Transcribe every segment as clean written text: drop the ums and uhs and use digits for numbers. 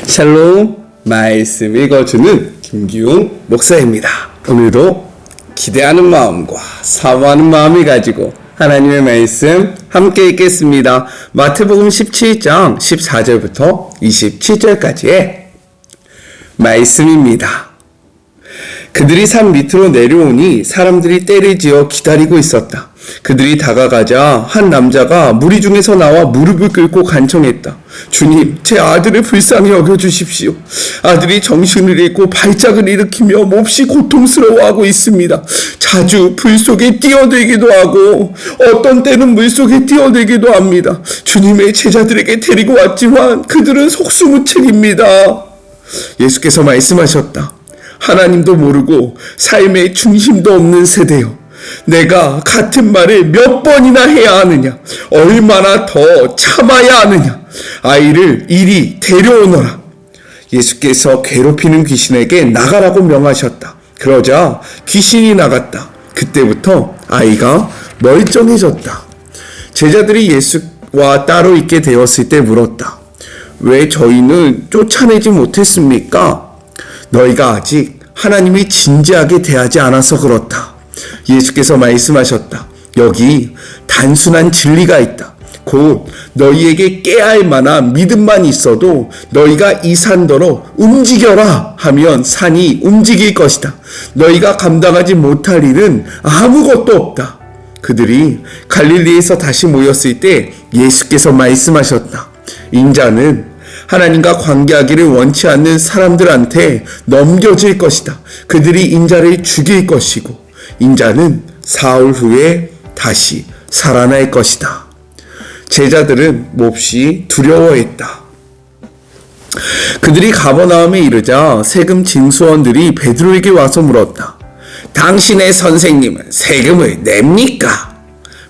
샬롬, 말씀 읽어주는 김기웅 목사입니다. 오늘도 기대하는 마음과 사모하는 마음을 가지고 하나님의 말씀 함께 읽겠습니다. 마태복음 17장 14절부터 27절까지의 말씀입니다. 그들이 산 밑으로 내려오니 사람들이 떼를 지어 기다리고 있었다. 그들이 다가가자 한 남자가 무리 중에서 나와 무릎을 꿇고 간청했다. 주님, 제 아들을 불쌍히 여겨주십시오. 아들이 정신을 잃고 발작을 일으키며 몹시 고통스러워하고 있습니다. 자주 불 속에 뛰어들기도 하고 어떤 때는 물 속에 뛰어들기도 합니다. 주님의 제자들에게 데리고 왔지만 그들은 속수무책입니다. 예수께서 말씀하셨다. 하나님도 모르고 삶의 중심도 없는 세대요. 내가 같은 말을 몇 번이나 해야 하느냐? 얼마나 더 참아야 하느냐? 아이를 이리 데려오너라. 예수께서 괴롭히는 귀신에게 나가라고 명하셨다. 그러자 귀신이 나갔다. 그때부터 아이가 멀쩡해졌다. 제자들이 예수와 따로 있게 되었을 때 물었다. 왜 저희는 쫓아내지 못했습니까? 너희가 아직 하나님이 진지하게 대하지 않아서 그렇다. 예수께서 말씀하셨다. 여기 단순한 진리가 있다. 곧 너희에게 깨알 만한 믿음만 있어도 너희가 이 산더러 움직여라 하면 산이 움직일 것이다. 너희가 감당하지 못할 일은 아무것도 없다. 그들이 갈릴리에서 다시 모였을 때 예수께서 말씀하셨다. 인자는 하나님과 관계하기를 원치 않는 사람들한테 넘겨질 것이다. 그들이 인자를 죽일 것이고 인자는 사흘 후에 다시 살아날 것이다. 제자들은 몹시 두려워했다. 그들이 가버나움에 이르자 세금 징수원들이 베드로에게 와서 물었다. 당신의 선생님은 세금을 냅니까?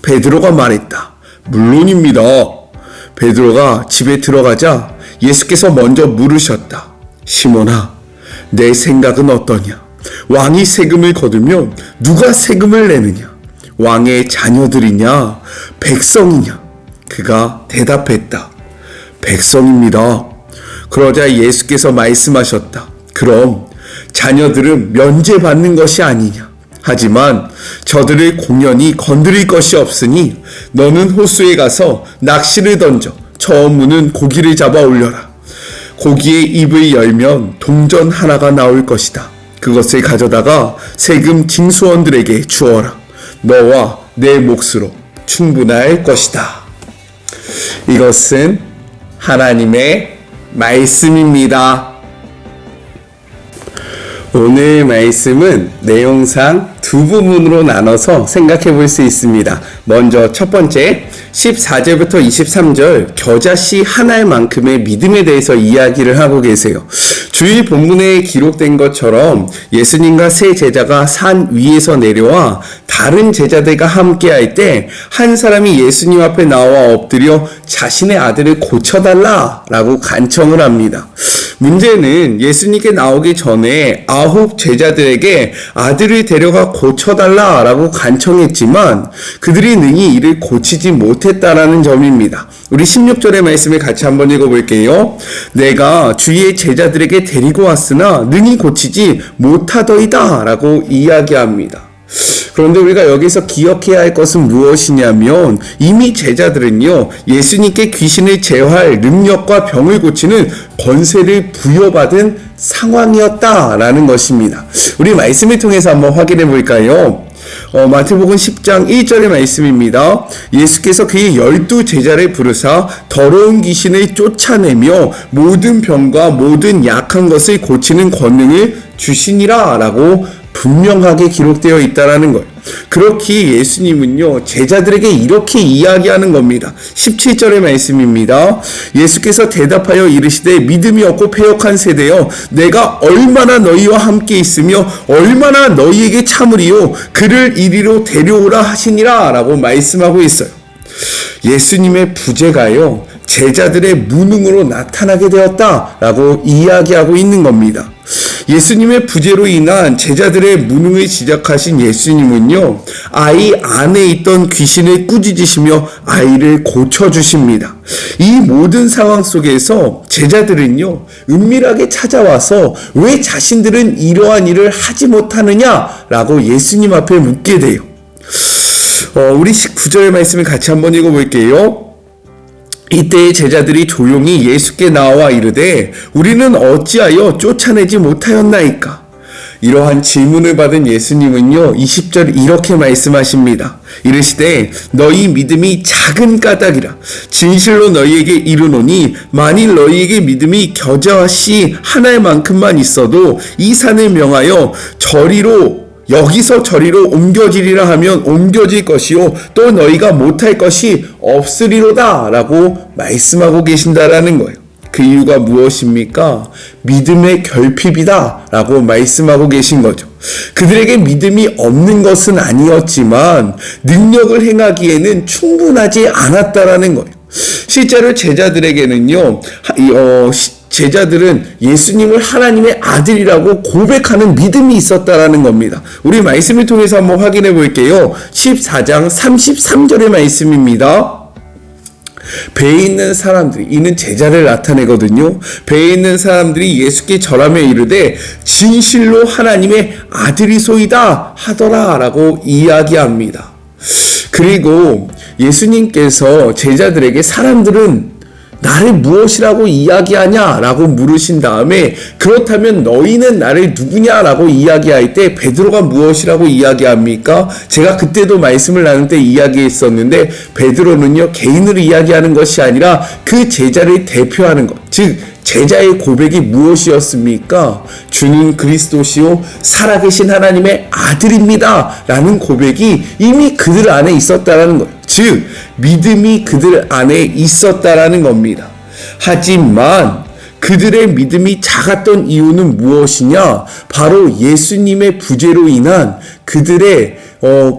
베드로가 말했다. 물론입니다. 베드로가 집에 들어가자 예수께서 먼저 물으셨다. 시몬아, 내 생각은 어떠냐? 왕이 세금을 거두면 누가 세금을 내느냐? 왕의 자녀들이냐? 백성이냐? 그가 대답했다. 백성입니다. 그러자 예수께서 말씀하셨다. 그럼 자녀들은 면제받는 것이 아니냐? 하지만 저들을 공연히 건드릴 것이 없으니 너는 호수에 가서 낚시를 던져 저 무는 고기를 잡아 올려라. 고기의 입을 열면 동전 하나가 나올 것이다. 그것을 가져다가 세금 징수원들에게 주어라. 너와 내 몫으로 충분할 것이다. 이것은 하나님의 말씀입니다. 오늘 말씀은 내용상 두 부분으로 나눠서 생각해 볼 수 있습니다. 먼저 첫 번째 14절부터 23절 겨자씨 하나만큼의 믿음에 대해서 이야기를 하고 계세요. 주일 본문에 기록된 것처럼 예수님과 세 제자가 산 위에서 내려와 다른 제자들과 함께 할 때 한 사람이 예수님 앞에 나와 엎드려 자신의 아들을 고쳐달라라고 간청을 합니다. 문제는 예수님께 나오기 전에 9 제자들에게 아들을 데려가 고쳐달라라고 간청했지만 그들이 능히 이를 고치지 못했다라는 점입니다. 우리 16절의 말씀을 같이 한번 읽어볼게요. 내가 주의 제자들에게 데리고 왔으나 능히 고치지 못하더이다 라고 이야기합니다. 그런데 우리가 여기서 기억해야 할 것은 무엇이냐면 이미 제자들은요 예수님께 귀신을 제어할 능력과 병을 고치는 권세를 부여받은 상황이었다라는 것입니다. 우리 말씀을 통해서 한번 확인해 볼까요? 마태복음 10장 1절의 말씀입니다. 예수께서 그의 12 제자를 부르사 더러운 귀신을 쫓아내며 모든 병과 모든 약한 것을 고치는 권능을 주시니라 라고 분명하게 기록되어 있다라는 것. 그렇게 예수님은요 제자들에게 이렇게 이야기하는 겁니다. 17절의 말씀입니다. 예수께서 대답하여 이르시되 믿음이 없고 패역한 세대여 내가 얼마나 너희와 함께 있으며 얼마나 너희에게 참으리요 그를 이리로 데려오라 하시니라 라고 말씀하고 있어요. 예수님의 부재가요 제자들의 무능으로 나타나게 되었다라고 이야기하고 있는 겁니다. 예수님의 부재로 인한 제자들의 무능을 지적하신 예수님은요, 아이 안에 있던 귀신을 꾸짖으시며 아이를 고쳐주십니다. 이 모든 상황 속에서 제자들은요, 은밀하게 찾아와서 왜 자신들은 이러한 일을 하지 못하느냐라고 예수님 앞에 묻게 돼요. 우리 19절의 말씀을 같이 한번 읽어볼게요. 이때의 제자들이 조용히 예수께 나와 이르되 우리는 어찌하여 쫓아내지 못하였나이까? 이러한 질문을 받은 예수님은요, 20절 이렇게 말씀하십니다. 이르시되 너희 믿음이 작은 까닭이라. 진실로 너희에게 이르노니 만일 너희에게 믿음이 겨자씨 하나만큼만 있어도 이 산을 명하여 여기서 저리로 옮겨지리라 하면 옮겨질 것이요 또 너희가 못할 것이 없으리로다 라고 말씀하고 계신다라는 거예요. 그 이유가 무엇입니까? 믿음의 결핍이다 라고 말씀하고 계신 거죠. 그들에게 믿음이 없는 것은 아니었지만 능력을 행하기에는 충분하지 않았다라는 거예요. 실제로 제자들에게는요, 제자들은 예수님을 하나님의 아들이라고 고백하는 믿음이 있었다라는 겁니다. 우리 말씀을 통해서 한번 확인해 볼게요. 14장 33절의 말씀입니다. 배에 있는 사람들이, 이는 제자를 나타내거든요. 배에 있는 사람들이 예수께 절하며 이르되 진실로 하나님의 아들이소이다 하더라 라고 이야기합니다. 그리고 예수님께서 제자들에게 사람들은 나를 무엇이라고 이야기하냐라고 물으신 다음에 그렇다면 너희는 나를 누구냐라고 이야기할 때 베드로가 무엇이라고 이야기합니까? 제가 그때도 말씀을 나눌 때 이야기했었는데 베드로는요, 개인으로 이야기하는 것이 아니라 그 제자를 대표하는 것, 즉 제자의 고백이 무엇이었습니까? 주는 그리스도시요 살아계신 하나님의 아들입니다 라는 고백이 이미 그들 안에 있었다라는 거예요. 즉 믿음이 그들 안에 있었다라는 겁니다. 하지만 그들의 믿음이 작았던 이유는 무엇이냐? 바로 예수님의 부재로 인한 그들의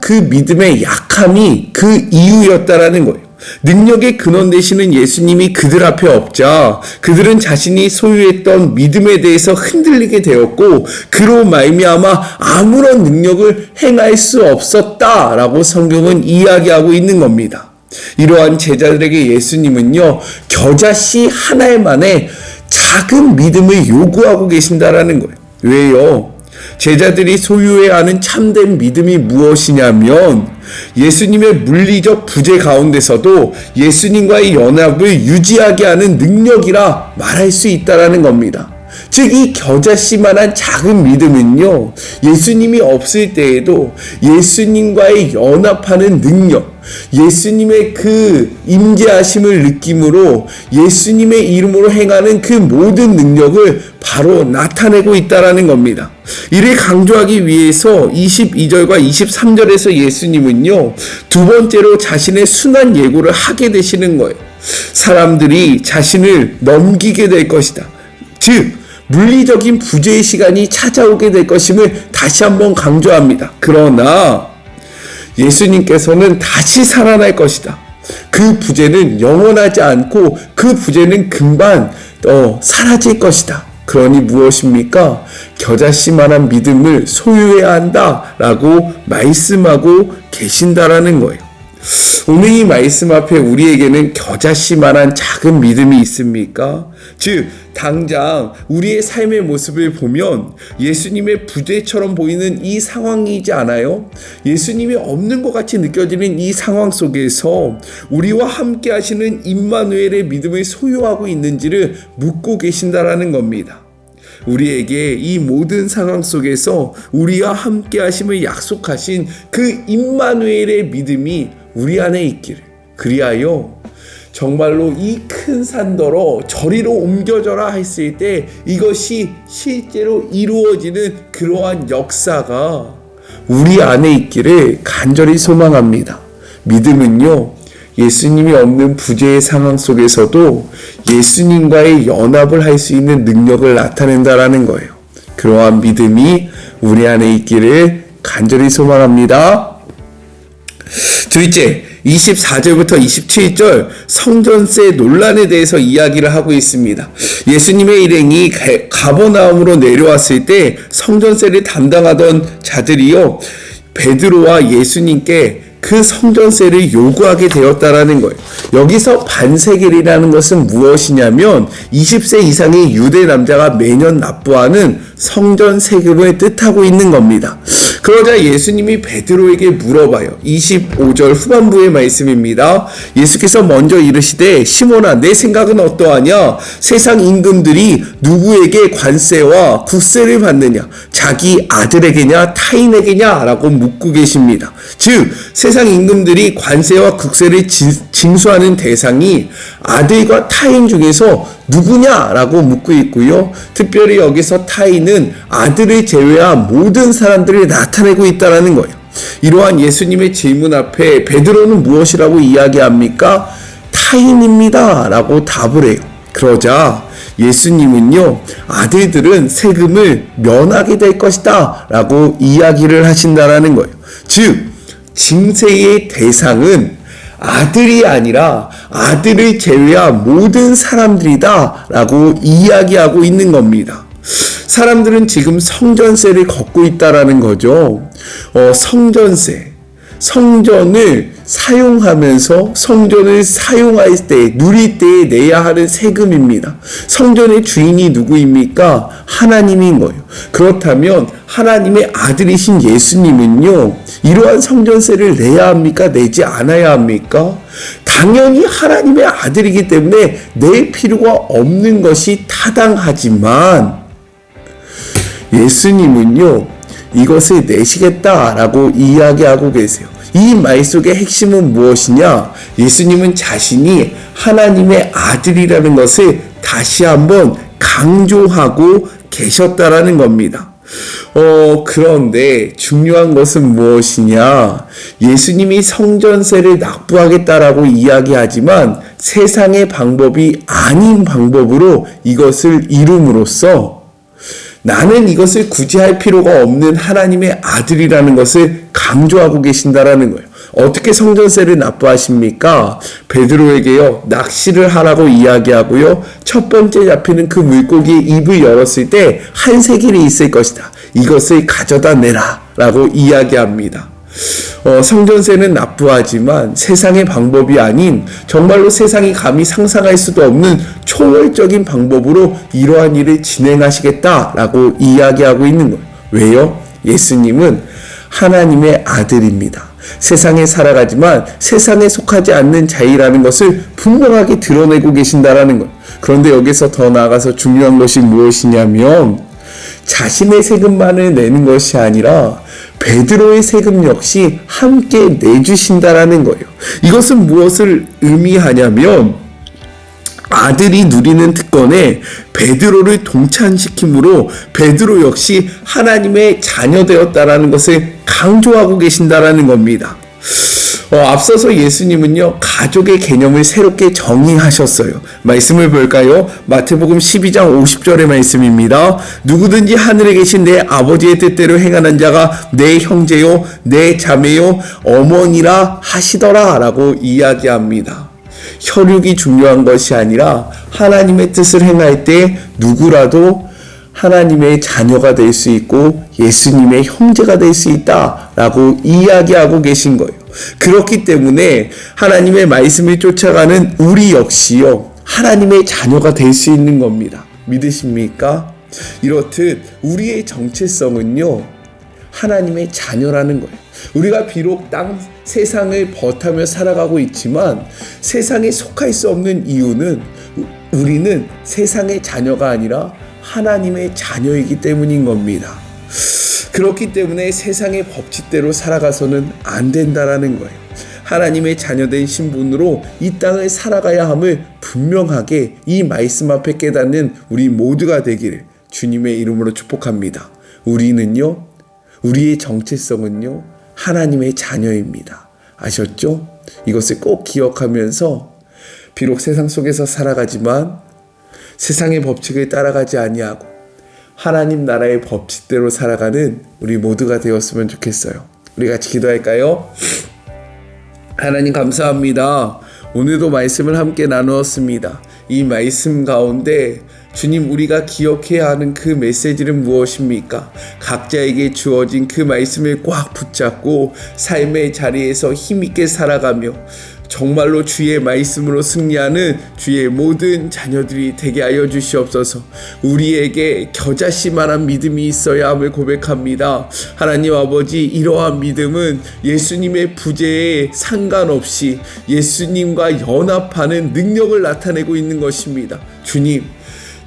그 믿음의 약함이 그 이유였다라는 거예요. 능력의 근원 되시는 예수님이 그들 앞에 없자 그들은 자신이 소유했던 믿음에 대해서 흔들리게 되었고 그로 말미암아 아무런 능력을 행할 수 없었다라고 성경은 이야기하고 있는 겁니다. 이러한 제자들에게 예수님은요, 겨자씨 하나만의 작은 믿음을 요구하고 계신다라는 거예요. 왜요? 제자들이 소유해야 하는 참된 믿음이 무엇이냐면 예수님의 물리적 부재 가운데서도 예수님과의 연합을 유지하게 하는 능력이라 말할 수 있다라는 겁니다. 즉 이 겨자씨만한 작은 믿음은요, 예수님이 없을 때에도 예수님과의 연합하는 능력, 예수님의 그 임재하심을 느낌으로 예수님의 이름으로 행하는 그 모든 능력을 바로 나타내고 있다라는 겁니다. 이를 강조하기 위해서 22절과 23절에서 예수님은요, 두 번째로 자신의 순환 예고를 하게 되시는 거예요. 사람들이 자신을 넘기게 될 것이다. 즉 물리적인 부재의 시간이 찾아오게 될 것임을 다시 한번 강조합니다. 그러나 예수님께서는 다시 살아날 것이다. 그 부재는 영원하지 않고 그 부재는 금방 사라질 것이다. 그러니 무엇입니까? 겨자씨만한 믿음을 소유해야 한다라고 말씀하고 계신다라는 거예요. 오늘 이 말씀 앞에 우리에게는 겨자씨만한 작은 믿음이 있습니까? 즉 당장 우리의 삶의 모습을 보면 예수님의 부재처럼 보이는 이 상황이지 않아요? 예수님이 없는 것 같이 느껴지는 이 상황 속에서 우리와 함께 하시는 임마누엘의 믿음을 소유하고 있는지를 묻고 계신다라는 겁니다. 우리에게 이 모든 상황 속에서 우리와 함께 하심을 약속하신 그 임마누엘의 믿음이 우리 안에 있기를, 그리하여 정말로 이 큰 산더러 저리로 옮겨져라 했을 때 이것이 실제로 이루어지는 그러한 역사가 우리 안에 있기를 간절히 소망합니다. 믿음은요, 예수님이 없는 부재의 상황 속에서도 예수님과의 연합을 할 수 있는 능력을 나타낸다라는 거예요. 그러한 믿음이 우리 안에 있기를 간절히 소망합니다. 둘째, 24절부터 27절 성전세 논란에 대해서 이야기를 하고 있습니다. 예수님의 일행이 가버나움으로 내려왔을 때 성전세를 담당하던 자들이요, 베드로와 예수님께 그 성전세를 요구하게 되었다라는 거예요. 여기서 반세겔이라는 것은 무엇이냐면 20세 이상의 유대 남자가 매년 납부하는 성전 세금을 뜻하고 있는 겁니다. 그러자 예수님이 베드로에게 물어봐요. 25절 후반부의 말씀입니다. 예수께서 먼저 이르시되 시몬아, 내 생각은 어떠하냐? 세상 임금들이 누구에게 관세와 국세를 받느냐? 자기 아들에게냐 타인에게냐? 라고 묻고 계십니다. 즉 세상 임금들이 관세와 국세를 징수하는 대상이 아들과 타인 중에서 누구냐라고 묻고 있고요. 특별히 여기서 타인은 아들을 제외한 모든 사람들이 나타내고 있다는 거예요. 이러한 예수님의 질문 앞에 베드로는 무엇이라고 이야기합니까? 타인입니다 라고 답을 해요. 그러자 예수님은요, 아들들은 세금을 면하게 될 것이다 라고 이야기를 하신다라는 거예요. 즉 징세의 대상은 아들이 아니라 아들을 제외한 모든 사람들이다 라고 이야기하고 있는 겁니다. 사람들은 지금 성전세를 걷고 있다라는 거죠. 성전세, 성전을 사용하면서 성전을 사용할 때, 누릴 때에 내야 하는 세금입니다. 성전의 주인이 누구입니까? 하나님인 거예요. 그렇다면 하나님의 아들이신 예수님은요, 이러한 성전세를 내야 합니까? 내지 않아야 합니까? 당연히 하나님의 아들이기 때문에 낼 필요가 없는 것이 타당하지만 예수님은요, 이것을 내시겠다라고 이야기하고 계세요. 이 말 속의 핵심은 무엇이냐? 예수님은 자신이 하나님의 아들이라는 것을 다시 한번 강조하고 계셨다라는 겁니다. 그런데 중요한 것은 무엇이냐? 예수님이 성전세를 납부하겠다라고 이야기하지만 세상의 방법이 아닌 방법으로 이것을 이룸으로써 나는 이것을 굳이 할 필요가 없는 하나님의 아들이라는 것을 강조하고 계신다라는 거예요. 어떻게 성전세를 납부하십니까? 베드로에게요, 낚시를 하라고 이야기하고요, 첫 번째 잡히는 그 물고기의 입을 열었을 때 한 세겔이 있을 것이다. 이것을 가져다 내라 라고 이야기합니다. 성전세는 납부하지만 세상의 방법이 아닌 정말로 세상이 감히 상상할 수도 없는 초월적인 방법으로 이러한 일을 진행하시겠다라고 이야기하고 있는 거예요. 왜요? 예수님은 하나님의 아들입니다. 세상에 살아가지만 세상에 속하지 않는 자이라는 것을 분명하게 드러내고 계신다라는 거예요. 그런데 여기서 더 나아가서 중요한 것이 무엇이냐면 자신의 세금만을 내는 것이 아니라 베드로의 세금 역시 함께 내주신다라는 거예요. 이것은 무엇을 의미하냐면 아들이 누리는 특권에 베드로를 동참시킴으로 베드로 역시 하나님의 자녀되었다라는 것을 강조하고 계신다라는 겁니다. 앞서서 예수님은요, 가족의 개념을 새롭게 정의하셨어요. 말씀을 볼까요? 마태복음 12장 50절의 말씀입니다. 누구든지 하늘에 계신 내 아버지의 뜻대로 행하는 자가 내 형제요, 내 자매요, 어머니라 하시더라 라고 이야기합니다. 혈육이 중요한 것이 아니라 하나님의 뜻을 행할 때 누구라도 하나님의 자녀가 될 수 있고 예수님의 형제가 될 수 있다라고 이야기하고 계신 거예요. 그렇기 때문에 하나님의 말씀을 쫓아가는 우리 역시요, 하나님의 자녀가 될 수 있는 겁니다. 믿으십니까? 이렇듯 우리의 정체성은요, 하나님의 자녀라는 거예요. 우리가 비록 세상을 버타며 살아가고 있지만 세상에 속할 수 없는 이유는 우리는 세상의 자녀가 아니라 하나님의 자녀이기 때문인 겁니다. 그렇기 때문에 세상의 법칙대로 살아가서는 안 된다라는 거예요. 하나님의 자녀된 신분으로 이 땅을 살아가야 함을 분명하게 이 말씀 앞에 깨닫는 우리 모두가 되기를 주님의 이름으로 축복합니다. 우리는요, 우리의 정체성은요, 하나님의 자녀입니다. 아셨죠? 이것을 꼭 기억하면서 비록 세상 속에서 살아가지만 세상의 법칙을 따라가지 아니하고 하나님 나라의 법칙대로 살아가는 우리 모두가 되었으면 좋겠어요. 우리 같이 기도할까요? 하나님 감사합니다. 오늘도 말씀을 함께 나누었습니다. 이 말씀 가운데 주님, 우리가 기억해야 하는 그 메시지는 무엇입니까? 각자에게 주어진 그 말씀을 꽉 붙잡고 삶의 자리에서 힘있게 살아가며 정말로 주의 말씀으로 승리하는 주의 모든 자녀들이 되게 하여 주시옵소서. 우리에게 겨자씨만한 믿음이 있어야 함을 고백합니다. 하나님 아버지, 이러한 믿음은 예수님의 부재에 상관없이 예수님과 연합하는 능력을 나타내고 있는 것입니다. 주님,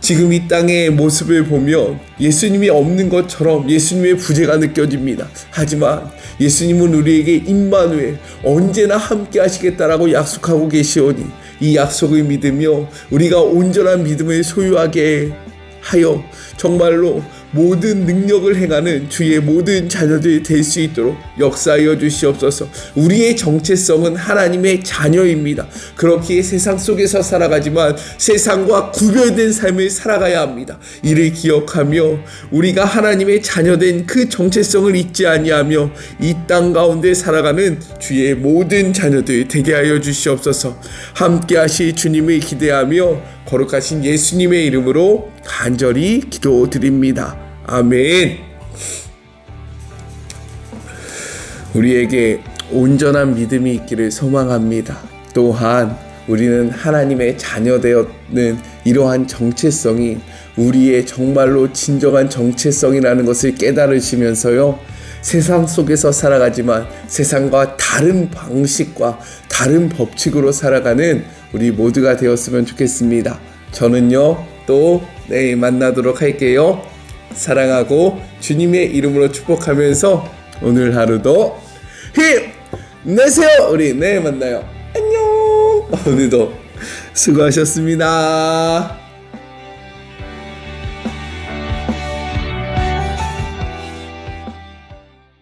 지금 이 땅의 모습을 보면 예수님이 없는 것처럼 예수님의 부재가 느껴집니다. 하지만 예수님은 우리에게 임마누엘, 언제나 함께 하시겠다라고 약속하고 계시오니 이 약속을 믿으며 우리가 온전한 믿음을 소유하게 하여 정말로 모든 능력을 행하는 주의 모든 자녀들이 될 수 있도록 역사하여 주시옵소서. 우리의 정체성은 하나님의 자녀입니다. 그렇기에 세상 속에서 살아가지만 세상과 구별된 삶을 살아가야 합니다. 이를 기억하며 우리가 하나님의 자녀된 그 정체성을 잊지 아니하며 이 땅 가운데 살아가는 주의 모든 자녀들 되게 하여 주시옵소서. 함께 하실 주님을 기대하며 거룩하신 예수님의 이름으로 간절히 기도드립니다. 아멘. 우리에게 온전한 믿음이 있기를 소망합니다. 또한 우리는 하나님의 자녀되었는 이러한 정체성이 우리의 정말로 진정한 정체성이라는 것을 깨달으시면서요, 세상 속에서 살아가지만 세상과 다른 방식과 다른 법칙으로 살아가는 우리 모두가 되었으면 좋겠습니다. 저는요, 또 내일 만나도록 할게요. 사랑하고 주님의 이름으로 축복하면서 오늘 하루도 힘내세요. 우리 내일 만나요. 안녕. 오늘도 수고하셨습니다.